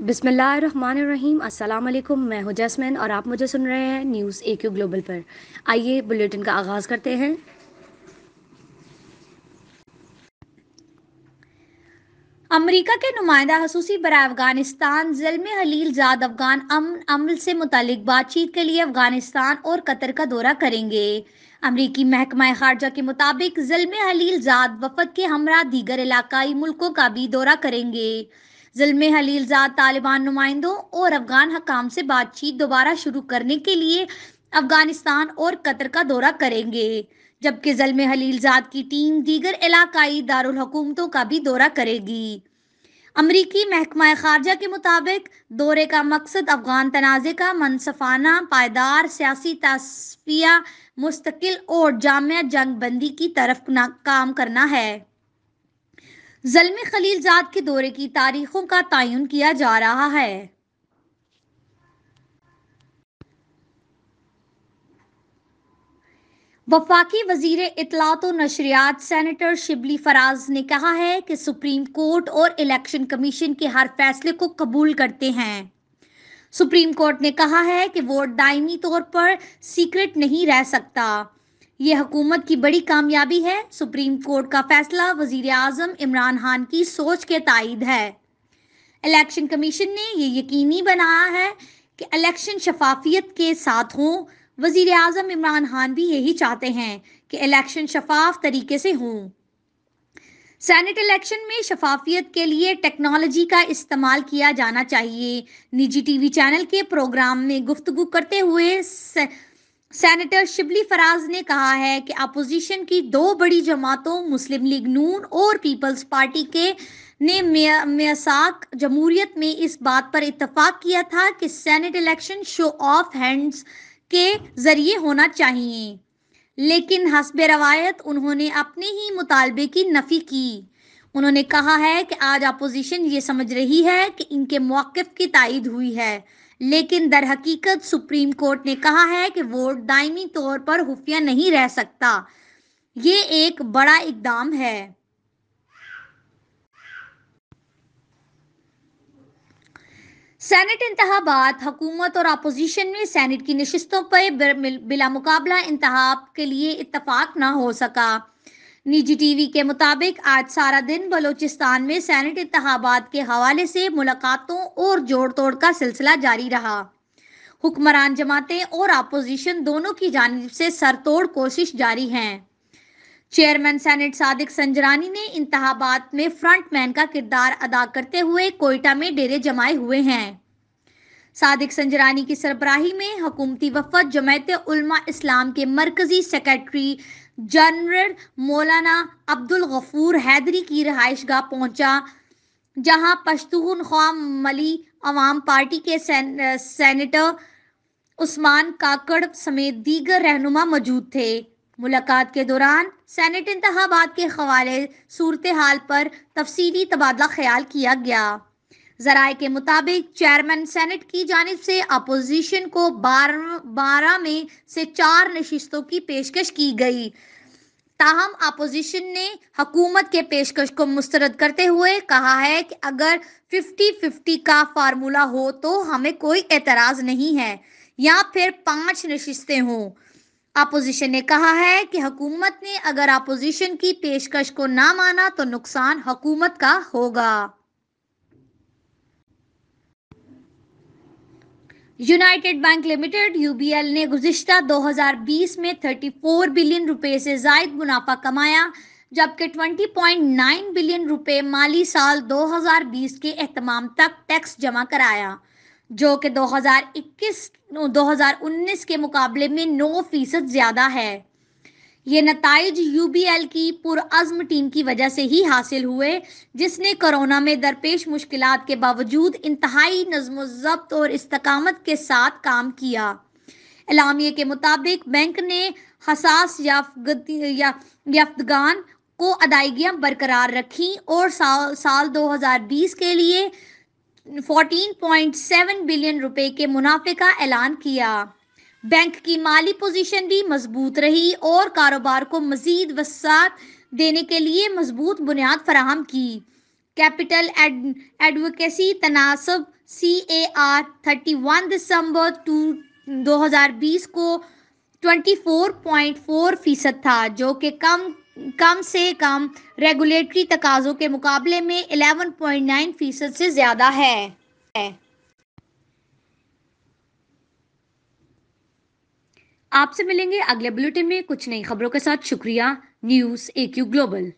بسم اللہ الرحمن الرحیم۔ السلام علیکم، میں ہوں جسمین اور آپ مجھے سن رہے ہیں نیوز اے کیو گلوبل پر۔ آئیے بلیٹن کا آغاز کرتے ہیں۔ امریکہ کے نمائندہ خصوصی برائے افغانستان زلمے خلیل زاد افغان امن عمل سے متعلق بات چیت کے لیے افغانستان اور قطر کا دورہ کریں گے۔ امریکی محکمہ خارجہ کے مطابق زلمے خلیل زاد وفد کے ہمراہ دیگر علاقائی ملکوں کا بھی دورہ کریں گے۔ زلمے خلیل زاد طالبان نمائندوں اور افغان حکام سے بات چیت دوبارہ شروع کرنے کے لیے افغانستان اور قطر کا دورہ کریں گے، جبکہ زلمے خلیل زاد کی ٹیم دیگر علاقائی دارالحکومتوں کا بھی دورہ کرے گی۔ امریکی محکمہ خارجہ کے مطابق دورے کا مقصد افغان تنازع کا منصفانہ، پائیدار سیاسی تصفیہ، مستقل اور جامع جنگ بندی کی طرف کام کرنا ہے۔ زلمے خلیل زاد کے دورے کی تاریخوں کا تعین کیا جا رہا ہے۔ وفاقی وزیر اطلاعات و نشریات سینیٹر شبلی فراز نے کہا ہے کہ سپریم کورٹ اور الیکشن کمیشن کے ہر فیصلے کو قبول کرتے ہیں۔ سپریم کورٹ نے کہا ہے کہ ووٹ دائمی طور پر سیکرٹ نہیں رہ سکتا۔ یہ حکومت کی بڑی کامیابی ہے۔ سپریم کورٹ کا فیصلہ وزیر اعظم عمران خان کی سوچ کے تائید ہے۔ الیکشن کمیشن نے یہ یقینی بنایا ہے کہ الیکشن شفافیت کے ساتھ ہوں۔ وزیر اعظم عمران خان بھی یہی چاہتے ہیں کہ الیکشن شفاف طریقے سے ہوں۔ سینیٹ الیکشن میں شفافیت کے لیے ٹیکنالوجی کا استعمال کیا جانا چاہیے۔ نجی ٹی وی چینل کے پروگرام میں گفتگو کرتے ہوئے سینیٹر شبلی فراز نے کہا ہے کہ اپوزیشن کی دو بڑی جماعتوں مسلم لیگ نون اور پیپلز پارٹی نے میثاق جمہوریت میں اس بات پر اتفاق کیا تھا کہ senate election show of hands کے ذریعے ہونا چاہیے، لیکن حسب روایت انہوں نے اپنے ہی مطالبے کی نفی کی۔ انہوں نے کہا ہے کہ آج اپوزیشن یہ سمجھ رہی ہے کہ ان کے موقف کی تائید ہوئی ہے، لیکن در حقیقت سپریم کورٹ نے کہا ہے کہ ووٹ دائمی طور پر خفیہ نہیں رہ سکتا۔ یہ ایک بڑا اقدام ہے۔ سینیٹ انتخابات: حکومت اور اپوزیشن میں سینیٹ کی نشستوں پر بلا مقابلہ انتخاب کے لیے اتفاق نہ ہو سکا۔ نجی ٹی وی کے مطابق آج سارا دن بلوچستان میں سینیٹ انتخابات کے حوالے سے ملاقاتوں اور جوڑ توڑ کا سلسلہ جاری رہا۔ حکمران جماعتیں اور اپوزیشن دونوں کی جانب سے سر توڑ کوشش جاری ہے۔ چیئرمین سینیٹ صادق سنجرانی نے انتخابات میں فرنٹ مین کا کردار ادا کرتے ہوئے کوئٹہ میں ڈیرے جمائے ہوئے ہیں۔ صادق سنجرانی کی سربراہی میں حکومتی وفد جمعیت علماء اسلام کے مرکزی سیکریٹری جنرل مولانا عبدالغفور حیدری کی رہائش گاہ پہنچا، جہاں پشتونخوا ملی عوام پارٹی کے سینیٹر عثمان کاکڑ سمیت دیگر رہنما موجود تھے۔ ملاقات کے دوران سینیٹ انتخابات کے حوالے صورتحال پر تفصیلی تبادلہ خیال کیا گیا۔ ذرائع کے مطابق چیئرمین سینیٹ کی جانب سے اپوزیشن کو 12 میں سے 4 نشستوں کی پیشکش کی گئی، تاہم اپوزیشن نے حکومت کے پیشکش کو مسترد کرتے ہوئے کہا ہے کہ اگر 50-50 کا فارمولہ ہو تو ہمیں کوئی اعتراض نہیں ہے، یا پھر 5 نشستیں ہوں۔ اپوزیشن نے کہا ہے کہ حکومت نے اگر اپوزیشن کی پیشکش کو نہ مانا تو نقصان حکومت کا ہوگا۔ یونائیٹڈ بینک لمیٹڈ (UBL) نے گزشتہ 2020 میں 34 بلین روپے سے زائد منافع کمایا، جبکہ 20.9 بلین روپے مالی سال 2020 کے اختتام تک ٹیکس جمع کرایا، جو کہ 2019 کے مقابلے میں 9% زیادہ ہے۔ یہ نتائج UBL کی پرعزم ٹیم کی وجہ سے ہی حاصل ہوئے، جس نے کورونا میں درپیش مشکلات کے باوجود انتہائی نظم و ضبط اور استقامت کے ساتھ کام کیا۔ اعلامیے کے مطابق بینک نے حساس یافتگان کو ادائیگیاں برقرار رکھیں اور سال 2020 کے لیے 14.7 بلین روپے کے منافع کا اعلان کیا۔ بینک کی مالی پوزیشن بھی مضبوط رہی اور کاروبار کو مزید وسعت دینے کے لیے مضبوط بنیاد فراہم کی۔ کیپٹل ایڈوکیسی تناسب CAR 31 دسمبر 2020 کو 24.4% تھا، جو کہ کم سے کم ریگولیٹری تقاضوں کے مقابلے میں 11.9% سے زیادہ ہے۔ آپ سے ملیں گے اگلے بلیٹن میں کچھ نئی خبروں کے ساتھ۔ شکریہ۔ News AQ global.